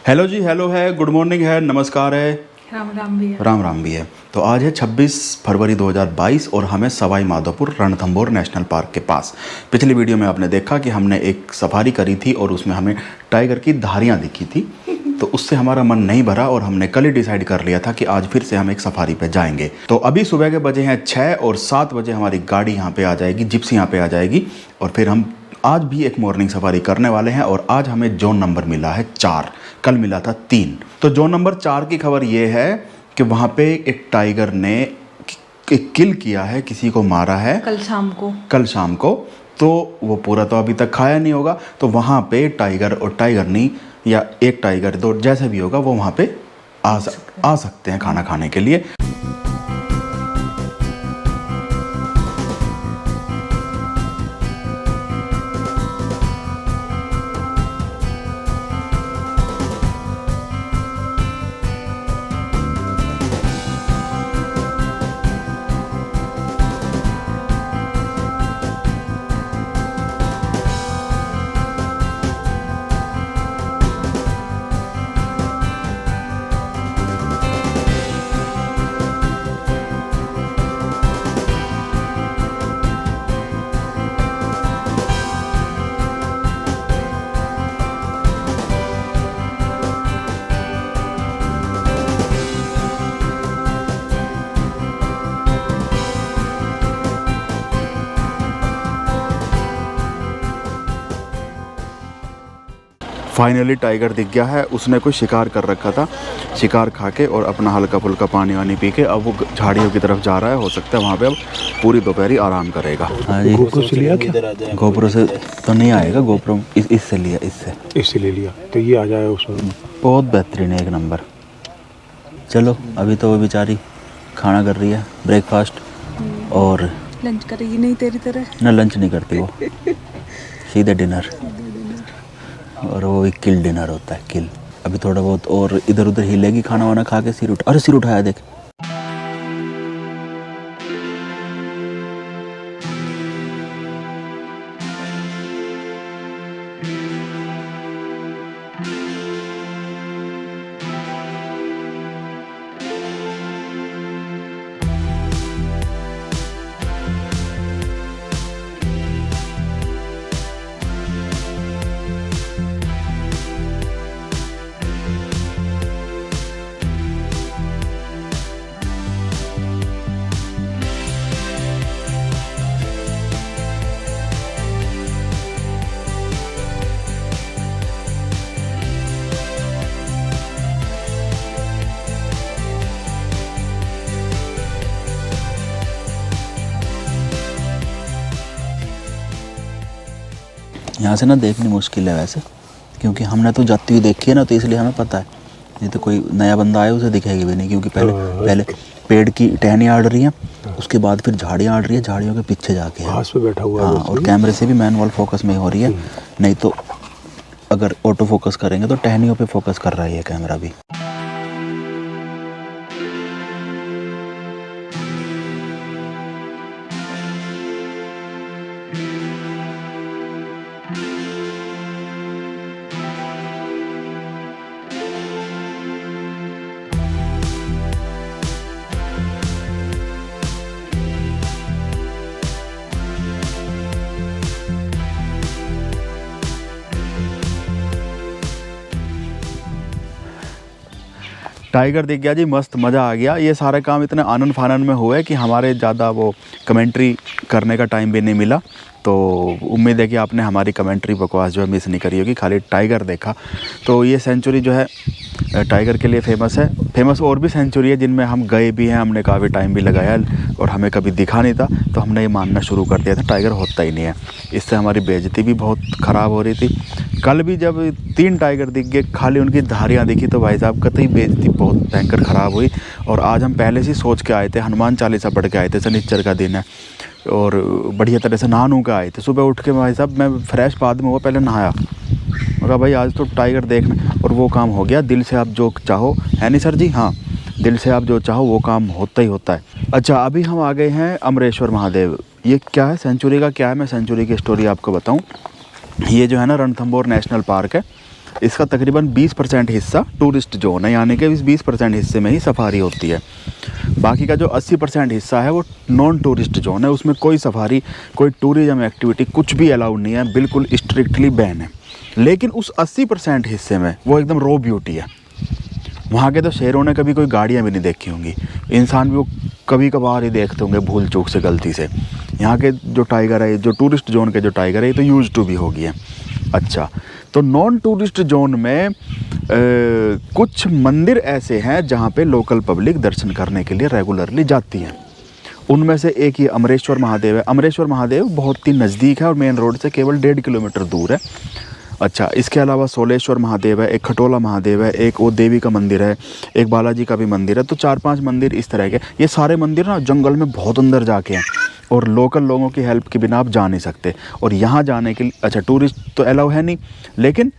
Hello जी, hello है, good morning है, नमस्कार है, राम राम भी है। राम राम भी है। तो आज है 26 फरवरी 2022 और हमें सवाई माधोपुर रणथंभौर नेशनल पार्क के पास। पिछली वीडियो में आपने देखा कि हमने एक सफारी करी थी और उसमें हमें टाइगर की धारियां दिखी थी, तो उससे हमारा मन नहीं भरा और हमने कल ही डिसाइड कर लिया था कि आज फिर से हम एक सफारी पे जाएंगे। तो अभी सुबह के बजे हैं 6 और 7 बजे हमारी गाड़ी यहाँ पे आ जाएगी, जिप्सी यहाँ पे आ जाएगी और फिर हम आज भी एक मॉर्निंग सफारी करने वाले हैं। और आज हमें जोन नंबर मिला है 4, कल मिला था 3। तो जोन नंबर 4 की खबर ये है कि वहाँ पे एक टाइगर ने किल किया है, किसी को मारा है कल शाम को। तो वो पूरा तो अभी तक खाया नहीं होगा, तो वहाँ पे टाइगर और टाइगरनी या एक टाइगर दो जैसे भी होगा वो वहाँ पे आ सकते हैं खाना खाने के लिए। फाइनली टाइगर दिख गया है। उसने कोई शिकार कर रखा था, शिकार खा के और अपना हल्का फुल्का पानी वानी पी के अब वो झाड़ियों की तरफ जा रहा है। हो सकता है वहाँ पे अब पूरी दोपहरी आराम करेगा। हाँ जी, गोप्रो से लिया क्या? गोप्रो से तो नहीं आएगा, गोप्रो इससे लिया, इससे ले लिया तो ये आ जाए उसमें। बहुत बेहतरीन है, एक नंबर। चलो अभी तो वो बेचारी खाना कर रही है, ब्रेकफास्ट, और लंच करेगी नहीं तेरी तरह? ना, लंच नहीं करती वो, सीधे डिनर। और वो एक किल डिनर होता है, किल। अभी थोड़ा बहुत और इधर उधर हिलेगी, खाना वाना खा के सिर उठाया देख। यहाँ से ना देखनी मुश्किल है वैसे, क्योंकि हमने तो जाती हुई देखी है ना, तो इसलिए हमें पता है। नहीं तो कोई नया बंदा आए उसे दिखेगी भी नहीं, क्योंकि पहले पेड़ की टहनियाँ अड़ रही हैं, उसके बाद फिर झाड़ियाँ अड़ रही है, झाड़ियों के पीछे जाके है। घास पे बैठा हुआ है। हाँ, और कैमरे से भी मैनुअल फोकस में हो रही है, नहीं तो अगर ऑटो फोकस करेंगे तो टहनियों पे फोकस कर रहा है ये कैमरा भी। टाइगर दिख गया जी, मस्त मज़ा आ गया। ये सारे काम इतने आनंद फानंद में हुए कि हमारे ज़्यादा वो कमेंट्री करने का टाइम भी नहीं मिला। तो उम्मीद है कि आपने हमारी कमेंट्री बकवास जो है मिस नहीं करी होगी, खाली टाइगर देखा। तो ये सेंचुरी जो है टाइगर के लिए फेमस है। फेमस और भी सेंचुरी है जिनमें हम गए भी हैं, हमने काफ़ी टाइम भी लगाया और हमें कभी दिखा नहीं था, तो हमने ये मानना शुरू कर दिया था टाइगर होता ही नहीं है। इससे हमारी बेइज्जती भी बहुत ख़राब हो रही थी। कल भी जब 3 टाइगर दिख गए, खाली उनकी धारियाँ दिखी, तो भाई साहब कतई बेइज्जती बहुत भयंकर ख़राब हुई। और आज हम पहले से सोच के आए थे, हनुमान चालीसा पढ़ के आए थे, शनिचर का दिन है, और बढ़िया तरह से नहा नू के आए थे। सुबह उठ के भाई साहब मैं फ्रेश बाद में हुआ, पहले नहाया, मगर भाई आज तो टाइगर देखना, और वो काम हो गया। दिल से आप जो चाहो, है नहीं सर जी? हाँ, दिल से आप जो चाहो वो काम होता ही होता है। अच्छा, अभी हम आ गए हैं अमरेश्वर महादेव। ये क्या है, सेंचुरी का क्या है, मैं सेंचुरी की स्टोरी आपको बताऊं। ये जो है ना रणथंभौर नेशनल पार्क है, इसका तकरीबन 20% हिस्सा टूरिस्ट जोन है, यानी कि इस 20% हिस्से में ही सफारी होती है। बाकी का जो 80% हिस्सा है वो नॉन टूरिस्ट जोन है, उसमें कोई सफारी, कोई टूरिज्म एक्टिविटी कुछ भी अलाउड नहीं है, बिल्कुल स्ट्रिक्टली बैन है। लेकिन उस 80% हिस्से में वो एकदम रॉ ब्यूटी है। वहाँ के तो शेरों ने कभी कोई गाड़ियाँ भी नहीं देखी होंगी, इंसान भी वो कभी कभार ही देखते होंगे भूल चूक से, गलती से। यहाँ के जो टाइगर है, जो टूरिस्ट जोन के जो टाइगर है, ये तो यूज टू भी हो गई है। अच्छा, तो नॉन टूरिस्ट जोन में कुछ मंदिर ऐसे हैं जहाँ पे लोकल पब्लिक दर्शन करने के लिए रेगुलरली जाती है। उनमें से एक ही अमरेश्वर महादेव है। अमरेश्वर महादेव बहुत ही नज़दीक है और मेन रोड से केवल 1.5 किलोमीटर दूर है। अच्छा, इसके अलावा सोलेश्वर महादेव है, एक खटोला महादेव है, एक वो देवी का मंदिर है, एक बालाजी का भी मंदिर है। तो 4-5 मंदिर इस तरह के। ये सारे मंदिर ना जंगल में बहुत अंदर जाके हैं और लोकल लोगों की हेल्प के बिना आप जा नहीं सकते। और यहाँ जाने के लिए, अच्छा, टूरिस्ट तो अलाउ है नहीं, लेकिन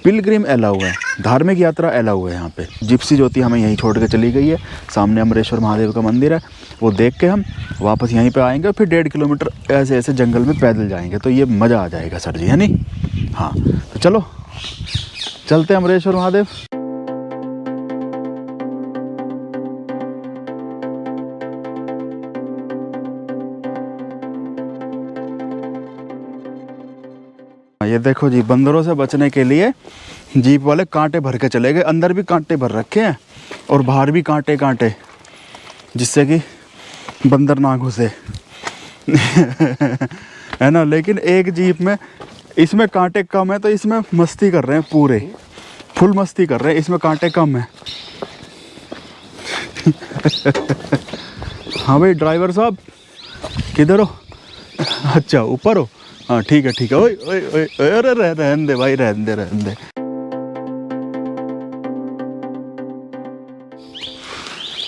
पिलग्रिम अलाउ है, धार्मिक यात्रा अलाउ है। यहाँ पे जिप्सी ज्योति हमें यहीं छोड़ के चली गई है। सामने अमरेश्वर महादेव का मंदिर है, वो देख के हम वापस यहीं पे आएंगे और फिर 1.5 किलोमीटर ऐसे ऐसे जंगल में पैदल जाएंगे। तो ये मज़ा आ जाएगा सर जी, है नहीं? हाँ, तो चलो चलते हैं अमरेश्वर महादेव। ये देखो जी, बंदरों से बचने के लिए जीप वाले कांटे भर के चले गए। अंदर भी कांटे भर रखे हैं और बाहर भी कांटे कांटे, जिससे कि बंदर ना घुसे है ना। लेकिन एक जीप में, इसमें कांटे कम है तो इसमें मस्ती कर रहे हैं, पूरे फुल मस्ती कर रहे हैं। इसमें कांटे कम है। हाँ भाई ड्राइवर साहब, किधर हो? अच्छा, ऊपर हो? हाँ ठीक है ठीक है। ओए ओए ओए, अरे रहने दे भाई, रहने दे रहने दे।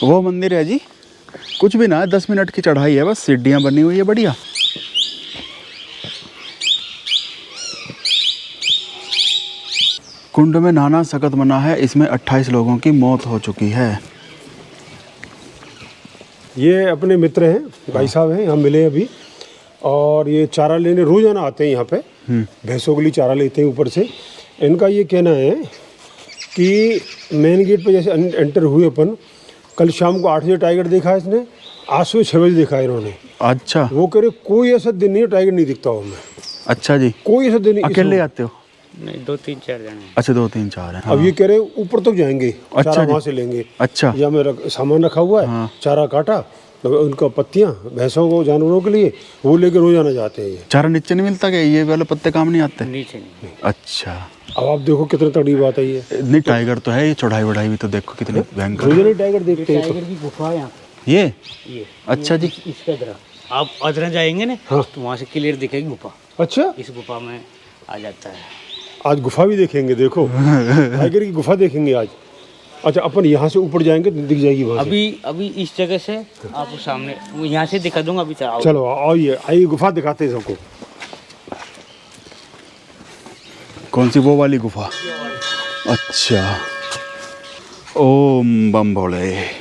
वो मंदिर है जी, कुछ भी ना है, 10 मिनट की चढ़ाई है बस, सीढ़ियाँ बनी हुई है बढ़िया। कुंड में नहाना सख्त मना है, इसमें 28 लोगों की मौत हो चुकी है। ये अपने मित्र हैं, भाई साहब हैं, यहाँ मिले अभी। और ये चारा लेने रोजाना आते हैं यहाँ पे, भैंसों के लिए चारा लेते हैं ऊपर से। इनका ये कहना है कि मेन गेट पे जैसे एंटर हुए अपन, कल शाम को 8 बजे टाइगर देखा है इसने, आज सुबह 6 बजे देखा है इन्होंने। अच्छा, वो कह रहे कोई ऐसा दिन नहीं है टाइगर नहीं दिखता हो हमें। अच्छा जी, कोई ऐसा दिन नहीं। अकेले आते हो? नहीं, 2-3-4 जने। अच्छा, 2-3-4 हैं। हाँ। अब ये कह रहे ऊपर तक जाएंगे, अच्छा चारा जी। वहाँ से लेंगे। अच्छा, या में सामान रखा हुआ है, हाँ। चारा काटा, उनका पत्तियाँ भैंसों को, जानवरों के लिए, वो लेकर रोजाना जाते हैं ये। चारा नीचे नहीं मिलता क्या? ये वाले पत्ते काम नहीं आते? नीचे नहीं। अच्छा, अब आप देखो कितनी तगड़ी बात है ये। नहीं टाइगर तो है, ये चढ़ाई वढ़ाई भी तो देखो कितनी भयंकर। रोजाना टाइगर देखते हैं। टाइगर की गुफा है यहाँ ये ये अच्छा जी, इसका तरह आप अदरा जाएंगे ना, हाँ। तो वहाँ से क्लियर दिखेगी गुफा। अच्छा, इस गुफा में आ जाता है। आज गुफा भी देखेंगे, देखो टाइगर की गुफा देखेंगे आज। अच्छा, अपन यहाँ से ऊपर जाएंगे तो दिख जाएगी वहाँ से। अभी इस जगह से आपको सामने यहाँ से दिखा दूंगा। अभी चलो चलो आइए, आइए गुफा दिखाते हैं सबको। कौन सी? वो वाली गुफा? अच्छा, ओम बम भोले।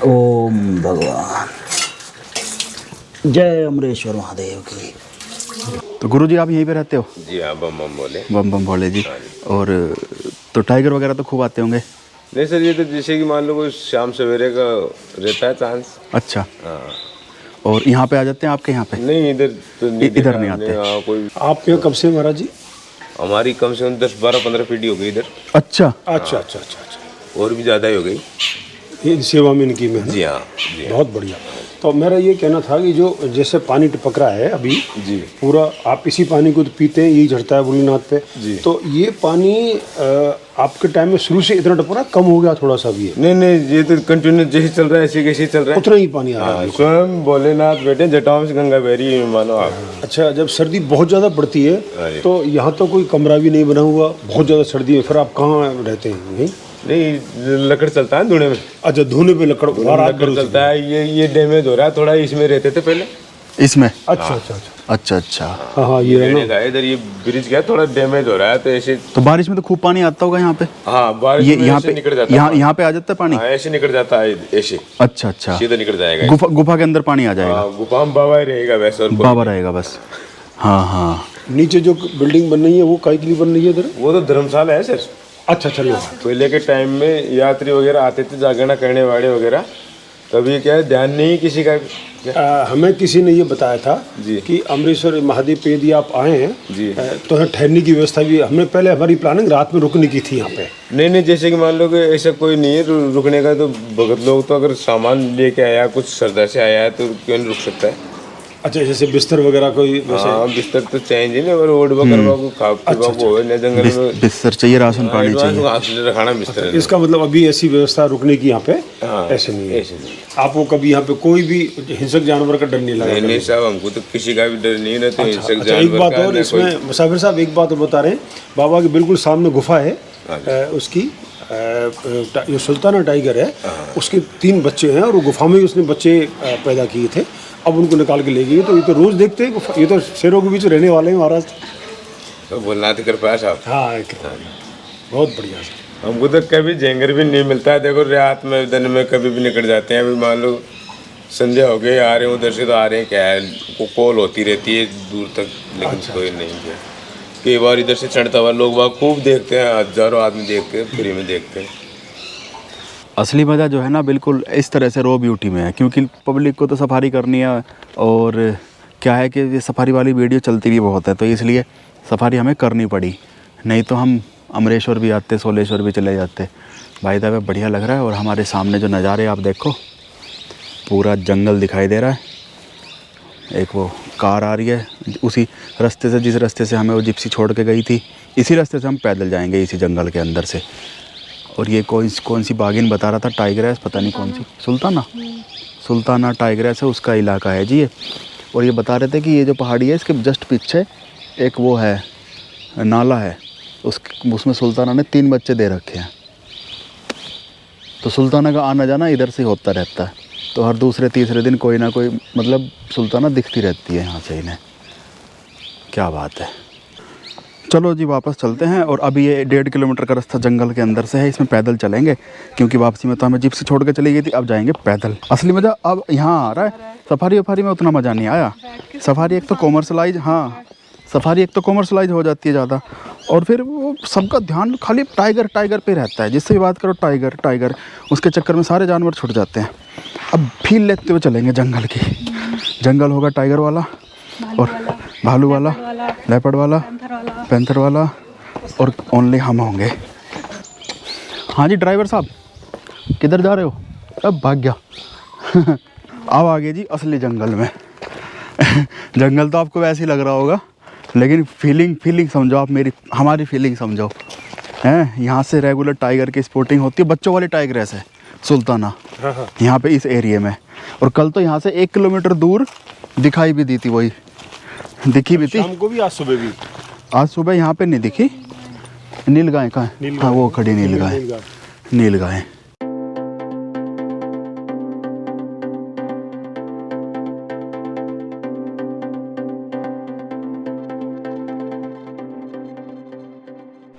ओम भगवान, जय अमरेश्वर महादेव की। तो गुरुजी आप यहीं पे रहते हो? जी हाँ, बम बम बोले। बम बम भोले जी। और तो टाइगर वगैरह तो खूब आते होंगे? नहीं सर, ये तो जैसे कि मान लो कोई शाम सवेरे का रहता है चांस। अच्छा, हाँ। और यहाँ पे आ जाते हैं आपके यहाँ पे? नहीं, इधर तो नहीं इधर देखा नहीं हमने। आते। हाँ, कोई आप यहाँ कब से महाराज जी? हमारी कम से कम 10-12-15 पीढ़ी हो गई इधर। अच्छा अच्छा अच्छा अच्छा अच्छा, और भी ज़्यादा ही हो गई। ये सेवा में इनकी मेहनत। जी हाँ, जी हाँ। बहुत बढ़िया। तो मेरा ये कहना था कि जो जैसे पानी टपक रहा है अभी जी पूरा, आप इसी पानी को तो पीते हैं, यही झड़ता है भोलेनाथ पे जी। तो ये पानी आपके टाइम में शुरू से इतना टपक रहा, कम हो गया थोड़ा सा भी है? नहीं, ये तो कंटिन्यू जैसे चल रहा है ऐसे कैसे चल रहा है। उतना ही पानी आ रहा हाँ, है। स्वयं भोलेनाथ बैठे जटाओं से गंगा बह रही है, मानो आप। अच्छा, जब सर्दी बहुत ज़्यादा पड़ती है अरे। तो यहाँ तो कोई कमरा भी नहीं बना हुआ, बहुत ज़्यादा सर्दी है, फिर आप कहाँ रहते हैं? यहीं? नहीं, लकड़ चलता है धुने में। अच्छा, धोने पे लकड़ लकड़ चलता है। ये डैमेज हो रहा है थोड़ा, इसमें रहते थे पहले। इसमें अच्छा अच्छा अच्छा अच्छा अच्छा। हाँ हाँ ये है रहने ना। का है। इधर ये ब्रिज क्या थोड़ा डैमेज हो रहा है तो ऐसे। तो बारिश में तो खूब पानी आता होगा यहाँ पे। हाँ बारिश ये में यहाँ ऐसे पे निकल जाता है पानी। यहाँ पे आ जाता है पानी। हाँ ऐसे निकल जाता है ऐसे अच्छा अच्छा। सीधा निकल जाएगा। गुफा के अंदर पानी आ जाएगा। हाँ गुफा में बाबा ही रहेगा वैसे और कोई बाबा रहेगा बस। हाँ हाँ। नीचे जो बिल्डिंग बन रही है वो काहे के लिए बन रही है इधर? वो तो धर्मशाला है सर। अच्छा चलो। पहले के टाइम में यात्री वगैरह आते थे जागरण करने वाले वगैरह, तभी क्या है ध्यान नहीं किसी का। हमें किसी ने ये बताया था जी। कि अमृतसर महादेव पे यदि आप आए हैं जी। तो यहाँ ठहरने की व्यवस्था भी हमने पहले हमारी प्लानिंग रात में रुकने की थी यहाँ पे। नहीं जैसे कि मान लो कि ऐसा कोई नहीं है रुकने का, तो भगत लोग तो अगर सामान लेके आया कुछ श्रद्धा से आया है तो क्यों नहीं रुक सकता है। अच्छा जैसे बिस्तर वगैरह कोई वैसे। हाँ बिस्तर तो चेंज ही नहीं, अगर रोड पर करवा को खा पीवा को होवे, न जंगल में बिस्तर चाहिए, राशन पानी चाहिए। हॉस्टल रखाना बिस्तर है। इसका मतलब अभी ऐसी व्यवस्था रुकने की यहाँ पे हाँ, ऐसे नहीं है। ऐसे नहीं। आपको कभी यहाँ पे कोई भी हिंसक जानवर का डर नहीं लगा? नहीं नहीं साहब हमको तो किसी का भी डर नहीं है, तो हिंसक अच्छा एक जानवर बात का और ना इसमें कोई। मुसाफिर साहब एक बात और बता रहे हैं, बाबा के बिल्कुल सामने गुफा है उसकी जो सुल्ताना टाइगर है उसके 3 बच्चे हैं और वो गुफा में ही उसने बच्चे पैदा किए थे। अब उनको निकाल के ले गए, तो ये तो रोज देखते हैं, ये तो शेरों के बीच रहने वाले हैं महाराज। तो बोलना तो कर पाया साहब। हाँ बहुत बढ़िया। हमको तो कभी जेंगर भी नहीं मिलता है। देखो रात में दिन में कभी भी निकल जाते हैं। अभी मान लो संध्या हो गई, आ रहे हैं उधर से तो आ रहे हैं, क्या है कॉल होती रहती है दूर तक, लेकिन कोई नहीं है। कई बार इधर से चढ़ता हुआ लोग वहाँ खूब देखते हैं, हजारों आदमी देखते हैं, फ्री में देखते हैं। असली मज़ा जो है ना बिल्कुल इस तरह से रो ब्यूटी में है, क्योंकि पब्लिक को तो सफारी करनी है और क्या है कि ये सफारी वाली वीडियो चलती भी बहुत है, तो इसलिए सफारी हमें करनी पड़ी, नहीं तो हम अमरेश्वर भी आते, सोलेश्वर भी चले जाते। भाई साहब बढ़िया लग रहा है। और हमारे सामने जो नज़ारे आप देखो, पूरा जंगल दिखाई दे रहा है। एक वो कार आ रही है उसी रास्ते से, जिस रास्ते से हमें वो जिप्सी छोड़ के गई थी, इसी रास्ते से हम पैदल जाएंगे इसी जंगल के अंदर से। और ये कौन सी बागिन बता रहा था, टाइग्रेस पता नहीं कौन सी, सुल्ताना टाइग्रेस है उसका इलाका है जी ये। और ये बता रहे थे कि ये जो पहाड़ी है इसके जस्ट पीछे एक वो है नाला है, उसमें सुल्ताना ने 3 बच्चे दे रखे हैं। तो सुल्ताना का आना जाना इधर से होता रहता है, तो हर दूसरे तीसरे दिन कोई ना कोई मतलब सुल्ताना दिखती रहती है यहाँ से इन्हें। क्या बात है। चलो जी वापस चलते हैं। और अभी ये 1.5 किलोमीटर का रास्ता जंगल के अंदर से है, इसमें पैदल चलेंगे, क्योंकि वापसी में तो हमें जिप्सी छोड़ के चली गई थी, अब जाएंगे पैदल। असली मज़ा अब यहाँ आ रहा है। सफारी वफारी में उतना मज़ा नहीं आया। सफारी एक तो कॉमर्शलाइज, हाँ सफारी एक तो कॉमर्शलाइज हो जाती है ज़्यादा, और फिर वो सबका ध्यान खाली टाइगर पे रहता है, जिससे भी बात करो टाइगर, उसके चक्कर में सारे जानवर छूट जाते हैं। अब फील लेते हुए चलेंगे जंगल की। जंगल होगा टाइगर वाला और भालू वाला, लेपर्ड वाला, पैंथर वाला, और ओनली हम होंगे। हाँ जी ड्राइवर साहब किधर जा रहे हो? अब भाग गया। अब आ गए जी असली जंगल में। जंगल तो आपको वैसे ही लग रहा होगा, लेकिन फीलिंग समझो आप, हमारी फीलिंग समझो। हैं यहाँ से रेगुलर टाइगर की स्पोर्टिंग होती है, बच्चों वाली टाइग्रेस है सुल्ताना यहाँ पे इस एरिया में। और कल तो यहाँ से 1 किलोमीटर दूर दिखाई भी दी थी, वही दिखी भी थी। शाम को भी, आज सुबह भी। आज सुबह यहाँ पे नहीं दिखी। नीलगाय कहाँ है? हाँ वो खड़ी नीलगाय।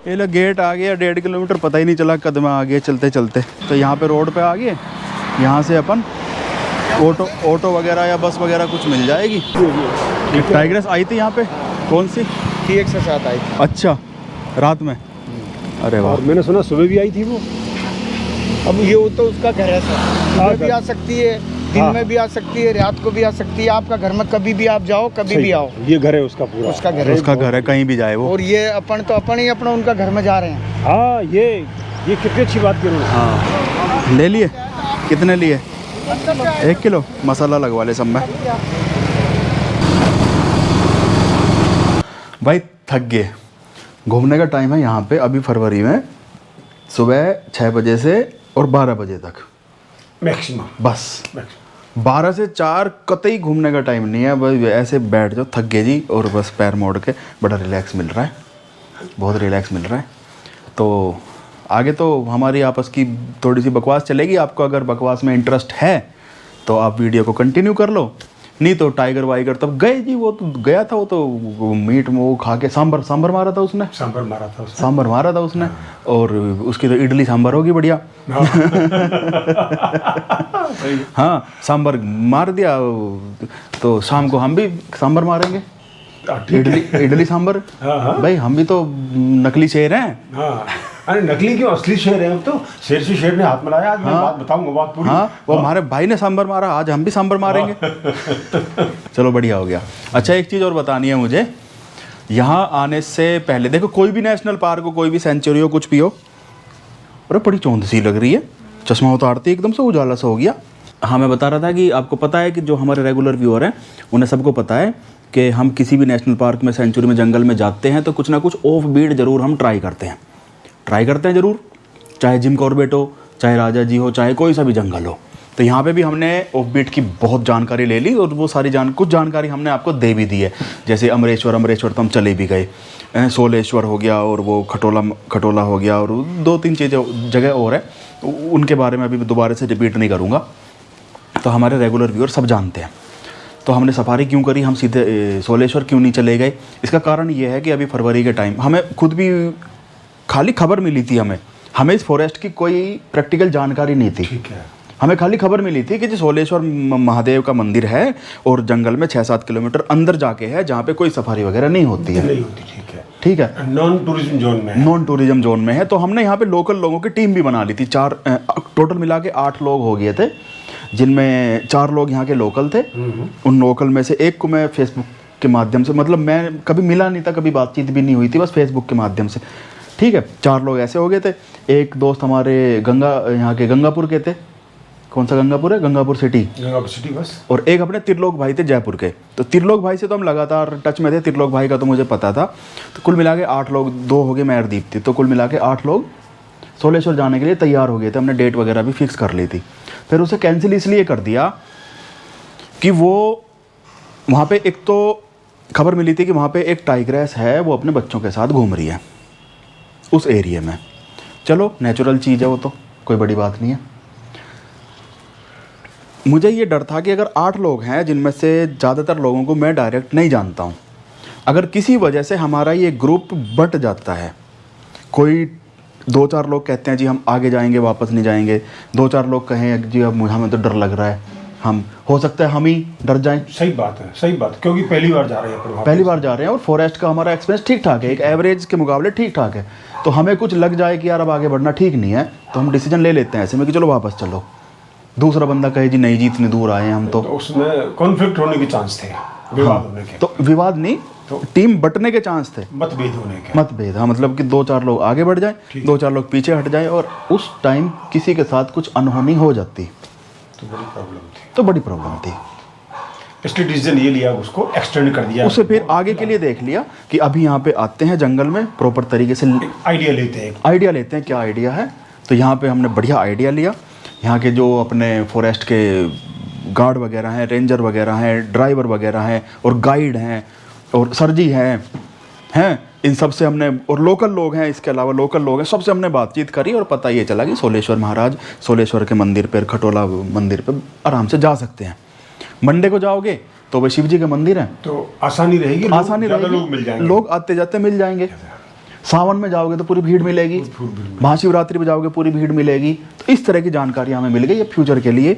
ये लो गेट आ गया। 1.5 किलोमीटर पता ही नहीं चला कद में आ गए चलते चलते। तो यहाँ पे रोड पे आ गए, यहाँ से अपन ऑटो वगैरह या बस वगैरह कुछ मिल जाएगी। टाइग्रेस आई थी यहाँ पे, कौन सी? ठीक से साथ आई थी। अच्छा रात में? अरे वाह। और मैंने सुना सुबह भी आई थी वो। अब ये वो तो उसका घर है सर, सुबह भी आ सकती है, दिन में भी आ सकती है, रात को भी आ सकती है। आपका घर में कभी भी आप जाओ, कभी भी आओ। ये घर है उसका पूरा, उसका घर है। उसका घर है, कहीं भी जाए वो। और ये अपन ही अपना उनका घर में जा रहे हैं। हाँ ये कितनी अच्छी बात की उन्होंने। हाँ ले लिए। कितने लिए? 1 किलो मसाला लगवा ले सब में। भाई थक गए। घूमने का टाइम है यहाँ पे अभी फरवरी में, सुबह 6 बजे से और 12 बजे तक मैक्सिमम। बस 12 से 4 कतई घूमने का टाइम नहीं है। बस ऐसे बैठ जाओ, थक गए जी, और बस पैर मोड़ के बड़ा रिलैक्स मिल रहा है, बहुत रिलैक्स मिल रहा है। तो आगे तो हमारी आपस की थोड़ी सी बकवास चलेगी। आपको अगर बकवास में इंटरेस्ट है तो आप वीडियो को कंटिन्यू कर लो, नहीं तो टाइगर वाइगर तब गए जी, वो तो गया था, वो तो मीट में वो खा के सांभर मारा था उसने, सांभर मारा था उसने। सांभर मारा था उसने, और उसकी तो इडली सांभर होगी बढ़िया। हाँ सांभर मार दिया, तो शाम को हम भी सांभर मारेंगे, इडली सांभर। भाई हम भी तो नकली शेर हैं। हाँ, अरे नकली क्यों, असली शेर है। अब तो शेर से शेर ने हाथ मिलाया। आज मैं बात बताऊंगा, बात पूरी। हाँ वो हमारे भाई ने सांभर मारा, आज हम भी सांभर मारेंगे। चलो बढ़िया हो गया। अच्छा एक चीज़ और बतानी है मुझे, यहाँ आने से पहले देखो कोई भी नेशनल पार्क हो, कोई भी सेंचुरी हो, कुछ भी हो, अरे बड़ी चौंध सी लग रही है, चश्मा उतारती एकदम से उजाला सा हो गया। हाँ मैं बता रहा था कि आपको पता है कि जो हमारे रेगुलर व्यूअर हैं उन्हें सबको पता है कि हम किसी भी नेशनल पार्क में, सेंचुरी में, जंगल में जाते हैं तो कुछ ना कुछ ऑफ बीट ज़रूर हम ट्राई करते हैं ज़रूर, चाहे जिम कॉर्बेट हो, चाहे राजा जी हो, चाहे कोई सा भी जंगल हो। तो यहाँ पे भी हमने ऑफ बीट की बहुत जानकारी ले ली, और वो सारी कुछ जानकारी हमने आपको दे भी दी है। जैसे अमरेश्वर तो हम चले भी गए, सोलेश्वर हो गया, और वो खटोला हो गया, और 2-3 चीज़ें जगह और है, उनके बारे में अभी दोबारा से रिपीट नहीं करूँगा। तो हमारे रेगुलर व्यूअर सब जानते हैं। तो हमने सफारी क्यों करी, हम सीधे सोलेश्वर क्यों नहीं चले गए, इसका कारण ये है कि अभी फरवरी के टाइम हमें खुद भी खाली खबर मिली थी, हमें इस फॉरेस्ट की कोई प्रैक्टिकल जानकारी नहीं थी। ठीक है। हमें खाली खबर मिली थी कि जो सोलेश्वर महादेव का मंदिर है और जंगल में 6-7 किलोमीटर अंदर जाके है, जहाँ पे कोई सफारी वगैरह नहीं होती है। नहीं होती, ठीक है। ठीक है, नॉन टूरिज्म जोन में है। नॉन टूरिज्म जोन में है। तो हमने यहाँ पे लोकल लोगों की टीम भी बना ली थी, 4 टोटल मिला के 8 लोग हो गए थे, जिनमें 4 लोग यहाँ के लोकल थे। उन लोकल में से एक को मैं फेसबुक के माध्यम से, मतलब मैं कभी मिला नहीं था, कभी बातचीत भी नहीं हुई थी, बस फेसबुक के माध्यम से। ठीक है, 4 लोग ऐसे हो गए थे। एक दोस्त हमारे यहाँ के गंगापुर के थे, कौन सा गंगापुर है, गंगापुर सिटी बस। और एक अपने त्रिलोक भाई थे जयपुर के। तो त्रिलोक भाई से तो हम लगातार टच में थे, त्रिलोक भाई का तो मुझे पता था। तो कुल मिला के 8 लोग, 2 हो गए मैं अर्दीप थी, तो कुल मिला के 8 लोग सोलेश्वर जाने के लिए तैयार हो गए थे। हमने डेट वगैरह भी फिक्स कर ली थी। फिर उसे कैंसिल इसलिए कर दिया कि वो वहाँ पे, एक तो खबर मिली थी कि वहाँ पे एक टाइग्रेस है, वो अपने बच्चों के साथ घूम रही है उस एरिया में। चलो नेचुरल चीज़ है वो, तो कोई बड़ी बात नहीं है। मुझे ये डर था कि अगर 8 लोग हैं, जिनमें से ज़्यादातर लोगों को मैं डायरेक्ट नहीं जानता हूँ, अगर किसी वजह से हमारा ये ग्रुप बट जाता है, कोई 2-4 लोग कहते हैं जी हम आगे जाएंगे वापस नहीं जाएंगे, 2-4 लोग कहें जी अब हमें तो डर लग रहा है, हम हो सकता है हम ही डर जाएं। सही बात है, सही बात, क्योंकि पहली बार जा रहे हैं, पहली बार जा रहे हैं, और फॉरेस्ट का हमारा एक्सपीरियंस ठीक ठाक है, एक एवरेज के मुकाबले ठीक ठाक है। तो हमें कुछ लग जाए कि यार अब आगे बढ़ना ठीक नहीं है, तो हम डिसीजन ले लेते हैं ऐसे में कि चलो वापस चलो। दूसरा बंदा कहे जी नहीं जी इतनी दूर आए हैं हम, तो उसमें कॉन्फ्लिक्ट होने के चांस थे, विवाद होने के। तो विवाद नहीं, तो टीम बटने के चांस थे, मतभेद होने के। मतभेद, हाँ, मतलब कि 2-4 लोग आगे बढ़ जाएं, 2-4 लोग पीछे हट जाएं, और उस टाइम किसी के साथ कुछ अनहोनी हो जाती तो बड़ी प्रॉब्लम थी। इसलिए डिसीजन ये लिया, उसको एक्सटेंड कर दिया। उसे फिर आगे के लिए देख लिया कि अभी यहाँ पे आते हैं जंगल में, प्रॉपर तरीके से आइडिया लेते हैं क्या आइडिया है। तो यहाँ पे हमने बढ़िया आइडिया लिया। यहाँ के जो अपने फॉरेस्ट के गार्ड वगैरह हैं, रेंजर वगैरह हैं, ड्राइवर वगैरह हैं, और गाइड हैं, और सरजी हैं, इन सब से हमने, और लोकल लोग हैं, इसके अलावा लोकल लोग हैं, सबसे हमने बातचीत करी, और पता ये चला कि सोलेश्वर महाराज, सोलेश्वर के मंदिर पर, खटोला मंदिर पर आराम से जा सकते हैं। मंडे को जाओगे तो वह शिव जी के मंदिर हैं, तो आसानी रहेगी, लोग मिल जाएंगे, लोग आते जाते मिल जाएंगे। सावन में जाओगे तो पूरी भीड़ मिलेगी, महाशिवरात्रि में जाओगे पूरी भीड़ मिलेगी। तो इस तरह की जानकारी हमें मिल गई, ये फ्यूचर के लिए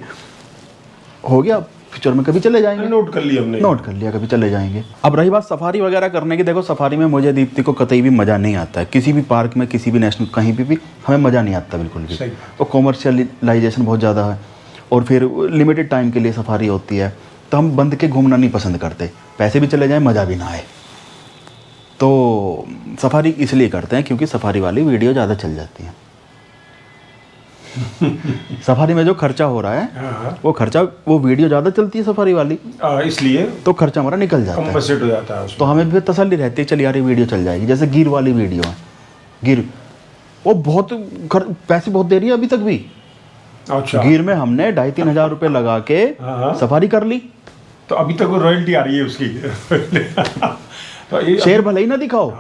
हो गया, फ्यूचर में कभी चले जाएंगे, नोट कर लिया कभी चले जाएंगे। अब रही बात सफारी वगैरह करने की, देखो सफारी में मुझे दीप्ति को कतई भी मज़ा नहीं आता है, किसी भी पार्क में, किसी भी नेशनल, कहीं भी हमें मज़ा नहीं आता बिल्कुल भी। तो कॉमर्शियलाइजेशन बहुत ज़्यादा है, और फिर लिमिटेड टाइम के लिए सफारी होती है, तो हम बंद के घूमना नहीं पसंद करते, पैसे भी चले जाएं मज़ा भी ना आए। तो सफारी इसलिए करते हैं क्योंकि सफारी वाली वीडियो ज़्यादा चल जाती है। सफारी में जो खर्चा हो रहा है वो खर्चा, वो वीडियो ज़्यादा चलती है सफारी वाली, इसलिए तो खर्चा हमारा निकल जाता है, हो जाता है। तो हमें भी तसल्ली रहती है चल यार ये वीडियो चल जाएगी। जैसे गिर वाली वीडियो है, गिर वो बहुत पैसे बहुत दे रही है अभी तक भी। अच्छा, गिर में हमने 2,500-3 हज़ार रुपये लगा के सफारी कर ली, तो अभी तक वो रॉयल्टी आ रही है उसकी। तो शेर भले ही ना दिखाओ,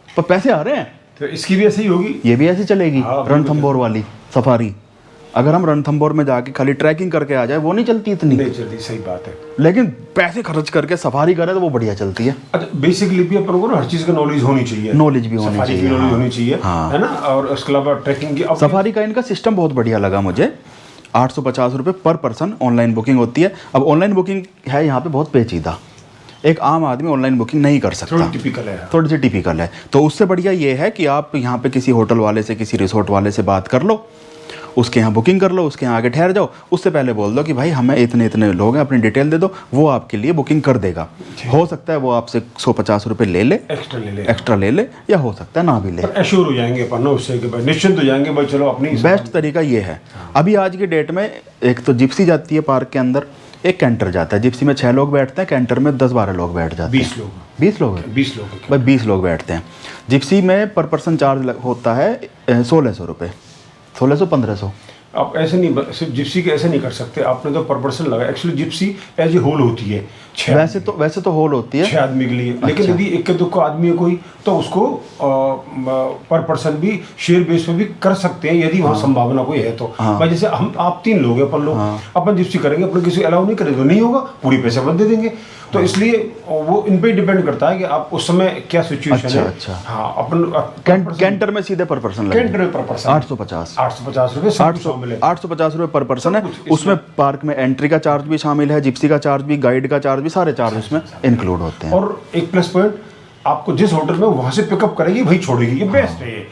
पर पैसे आ रहे हैं। तो इसकी भी ऐसी ही होगी, ये भी ऐसी चलेगी, रणथंभौर वाली सफारी। अगर हम रणथंभौर में जाके खाली ट्रैकिंग करके आ जाए वो नहीं चलती इतनी, नहीं चलती, सही बात है। लेकिन पैसे खर्च करके सफारी करें तो वो बढ़िया चलती है। अच्छा, बेसिकली भी अपन को ना हर चीज़ का नॉलेज होनी चाहिए, नॉलेज भी होनी सफारी की चाहिए, नॉलेज हाँ। होनी चाहिए, हाँ। है ना। और उसके अलावा ट्रैकिंग की सफारी का इनका सिस्टम बहुत बढ़िया लगा मुझे। 850 रुपये पर पर्सन ऑनलाइन बुकिंग होती है। अब ऑनलाइन बुकिंग है यहाँ पे बहुत पेचीदा, एक आम आदमी ऑनलाइन बुकिंग नहीं कर सकता, थोड़ी टिपिकल है। थोड़ी सी टिपिकल है। तो उससे बढ़िया ये है कि आप यहाँ पे किसी होटल वाले से, किसी रिसोर्ट वाले से बात कर लो, उसके यहाँ बुकिंग कर लो, उसके यहाँ आगे ठहर जाओ, उससे पहले बोल दो कि भाई हमें इतने इतने लोग हैं, अपनी डिटेल दे दो, वो आपके लिए बुकिंग कर देगा। हो सकता है वो आपसे 150 रुपये ले ले, एक्स्ट्रा ले ले, या हो सकता है ना भी ले। एश्योर हो जाएंगे अपन ना उससे कि भाई निश्चिंत हो जाएंगे भाई, चलो अपनी बेस्ट तरीका ये है। अभी आज की डेट में एक तो जिप्सी जाती है पार्क के अंदर, एक कैंटर जाता है। जिप्सी में 6 लोग बैठते हैं, कैंटर में 10-12 लोग बैठ जाते हैं। 20 लोग 20 लोग हैं, 20 लोग भाई 20 लोग बैठते हैं। जिप्सी में पर पर्सन चार्ज होता है 1600 रुपये, 1600-1500। आप ऐसे नहीं, सिर्फ जिप्सी के ऐसे नहीं कर सकते, आपने तो पर पर्सन लगा। Actually gypsy as a whole होती है, वैसे तो होल होती है 6 आदमी के लिए। लेकिन यदि इक्के दुक्का आदमी है कोई, तो उसको पर पर्सन भी शेयर बेस पे भी कर सकते हैं, यदि वहाँ संभावना कोई है तो। भाई जैसे आप 3 लोग हैं, अपन लोग अपन जिप्सी करेंगे, अपन किसी अलाउ नहीं करेंगे तो नहीं होगा, पूरी पैसे अपन दे देंगे। तो इसलिए वो इन पे डिपेंड करता है कि आप उस समय क्या सिचुएशन है। अच्छा। हाँ, अपन कैंटर में सीधे पर पर्सन लगेगा। कैंटर में पर पर्सन 850 रुपये सब कुछ शामिल है। 850 रुपये पर पर्सन है। उसमें पार्क में एंट्री का चार्ज भी शामिल है, जिप्सी का चार्ज भी, गाइड का चार्ज भी, सारे चार्ज उसमें इंक्लूड होते हैं। और एक प्लस पॉइंट, आपको जिस होटल में वहां से पिकअप करेगी वही छोड़ेगी, ये बेस्ट है। ये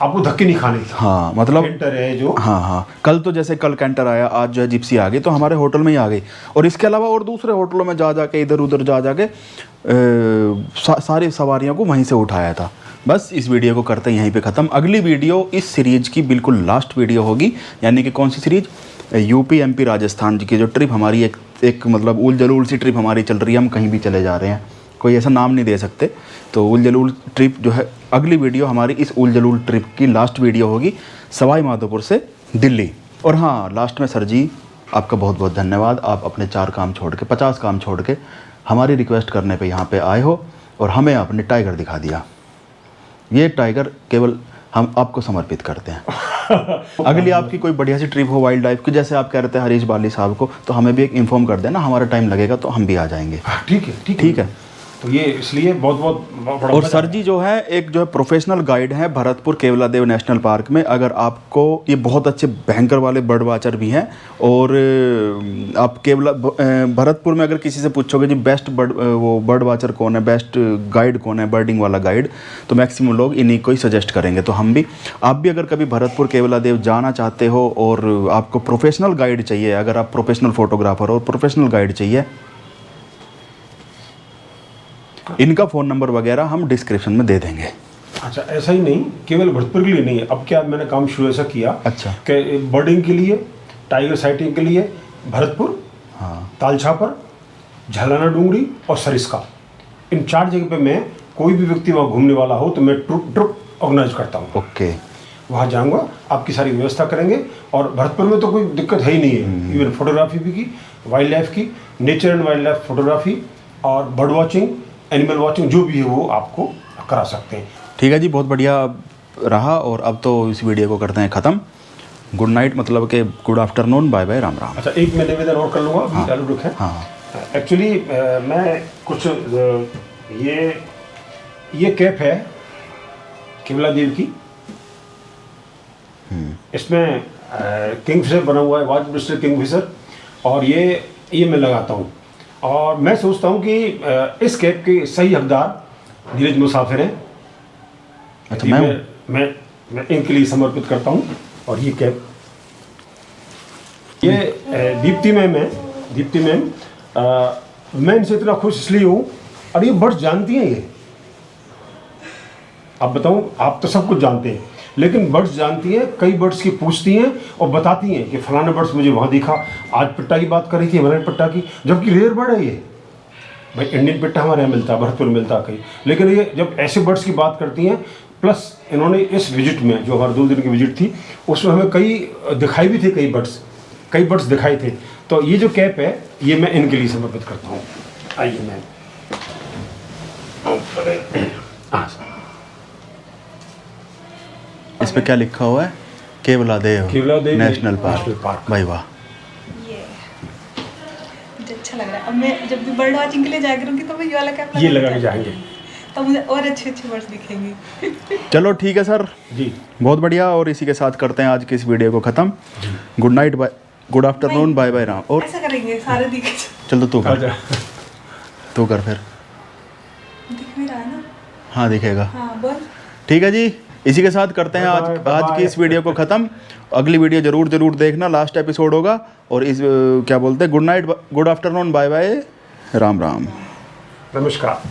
आपको धक्के नहीं खाने। हाँ, मतलब कैंटर है जो, हाँ, कल तो जैसे कल कैंटर आया, आज जो है जिप्सी आ गई, तो हमारे होटल में ही आ गई। और इसके अलावा और दूसरे होटलों में जा जाके, इधर उधर जा जाके सारी सवारियों को वहीं से उठाया था। बस इस वीडियो को करते हैं यहीं पे ख़त्म। अगली वीडियो इस सीरीज की बिल्कुल लास्ट वीडियो होगी। यानी कि कौन सी सीरीज? यूपी MP राजस्थान की जो ट्रिप हमारी एक मतलब उल जलूल सी ट्रिप हमारी चल रही है। हम कहीं भी चले जा रहे हैं, कोई ऐसा नाम नहीं दे सकते। तो उल जलूल ट्रिप जो है, अगली वीडियो हमारी इस उल जलूल ट्रिप की लास्ट वीडियो होगी, सवाई माधोपुर से दिल्ली। और हाँ, लास्ट में सर जी आपका बहुत बहुत धन्यवाद। आप अपने 4 काम छोड़ के, 50 काम छोड़ के हमारी रिक्वेस्ट करने पे यहाँ पे आए हो और हमें आपने टाइगर दिखा दिया। ये टाइगर केवल हम आपको समर्पित करते हैं। अगली आपकी कोई बढ़िया सी ट्रिप हो वाइल्ड लाइफ की, जैसे आप कह रहे थे हरीश बाली साहब को, तो हमें भी एक इन्फॉर्म कर देना, हमारा टाइम लगेगा तो हम भी आ जाएंगे। ठीक है। तो ये इसलिए बहुत बहुत और सर जी जो है एक जो है प्रोफेशनल गाइड हैं भरतपुर केवलादेव नेशनल पार्क में। अगर आपको ये बहुत अच्छे भयंकर वाले बर्ड वाचर भी हैं, और आप भरतपुर में अगर किसी से पूछोगे जी बेस्ट बर्ड वाचर कौन है, बेस्ट गाइड कौन है, बर्डिंग वाला गाइड, तो मैक्सिमम लोग इन्हीं को ही सजेस्ट करेंगे। तो आप भी अगर कभी भरतपुर केवलादेव जाना चाहते हो और आपको प्रोफेशनल गाइड चाहिए, अगर आप प्रोफेशनल फोटोग्राफर और प्रोफेशनल गाइड चाहिए, इनका फ़ोन नंबर वगैरह हम डिस्क्रिप्शन में दे देंगे। अच्छा, ऐसा ही नहीं, केवल भरतपुर के लिए नहीं है। अब क्या मैंने काम शुरू ऐसा किया, अच्छा, कि बर्डिंग के लिए, टाइगर साइटिंग के लिए भरतपुर, हाँ, तालछापर, झालाना डूंगरी और सरिस्का, इन 4 जगह पे मैं, कोई भी व्यक्ति वहाँ घूमने वाला हो तो मैं ट्रिप ऑर्गेनाइज करता हूँ। ओके, वहाँ जाऊँगा, आपकी सारी व्यवस्था करेंगे। और भरतपुर में तो कोई दिक्कत है ही नहीं है। इवन फोटोग्राफी भी की, वाइल्ड लाइफ की, nature and wild life photography और बर्ड वॉचिंग, एनिमल वॉचिंग, जो भी है वो आपको करा सकते हैं। ठीक है जी, बहुत बढ़िया रहा। और अब तो इस वीडियो को करते हैं ख़त्म। गुड नाइट, मतलब कि good afternoon, bye bye, Ram Ram. अच्छा, एक मैं निवेदन और कर लूँगा, अभी चालू रखें। हाँ, एक्चुअली मैं कुछ ये कैप है केवला देव की, इसमें किंगफिशर बना हुआ है, वाज ब्रिस्टल किंगफिशर, और ये मैं लगाता हूँ। और मैं सोचता हूँ कि इस कैप के सही हकदार नीरज मुसाफिर हैं। अच्छा, मैं इनके लिए समर्पित करता हूँ। और ये कैप, ये दीप्ति मैम है। दीप्ति मैम, मैं इनसे इतना खुश इसलिए हूँ, और ये बर्ड्स जानती हैं। ये आप बताऊँ, आप तो सब कुछ जानते हैं, लेकिन बर्ड्स जानती हैं, कई बर्ड्स की पूछती हैं और बताती हैं कि फलाना बर्ड्स मुझे वहाँ दिखा। आज पिट्टा की बात कर रही थी, हमारे पिट्टा की, जबकि रेयर बर्ड है ये। भाई इंडियन पिट्टा हमारे यहाँ मिलता है, भरतपुर मिलता है कहीं, लेकिन ये जब ऐसे बर्ड्स की बात करती हैं, प्लस इन्होंने इस विजिट में, जो हमारे 2 दिन की विजिट थी, उसमें हमें कई दिखाई भी थे, कई बर्ड्स दिखाए थे। तो ये जो कैप है, ये मैं इनके लिए समर्पित करता हूँ। आइए मैम, इस पे क्या लिखा हुआ है? Keoladeo Keoladeo national national park park. भाई वाह। ये मुझे अच्छा लग रहा है। अब मैं जब भी बर्ड वॉचिंग के लिए जाया करूँगी तो मैं ये वाला कैप ये लगा के जाएंगे। तो मुझे और अच्छे अच्छे बर्ड्स दिखेंगे। चलो ठीक है सर, जी बहुत बढ़िया। और इसी के साथ करते हैं आज की इस वीडियो को ख़त्म। Good night, bye, good afternoon, bye bye Ram. और ऐसा करेंगे सारे दिखे। चल तो तू कर, आजा। तू कर फिर। दिख भी रहा है ना? हाँ दिखेगा। हाँ बोल। ठीक है जी, इसी के साथ करते हैं बाय आज बाय, आज की इस वीडियो को ख़त्म। अगली वीडियो जरूर देखना, लास्ट एपिसोड होगा। और इस क्या बोलते हैं, good night, good afternoon, bye bye, Ram Ram. नमस्कार।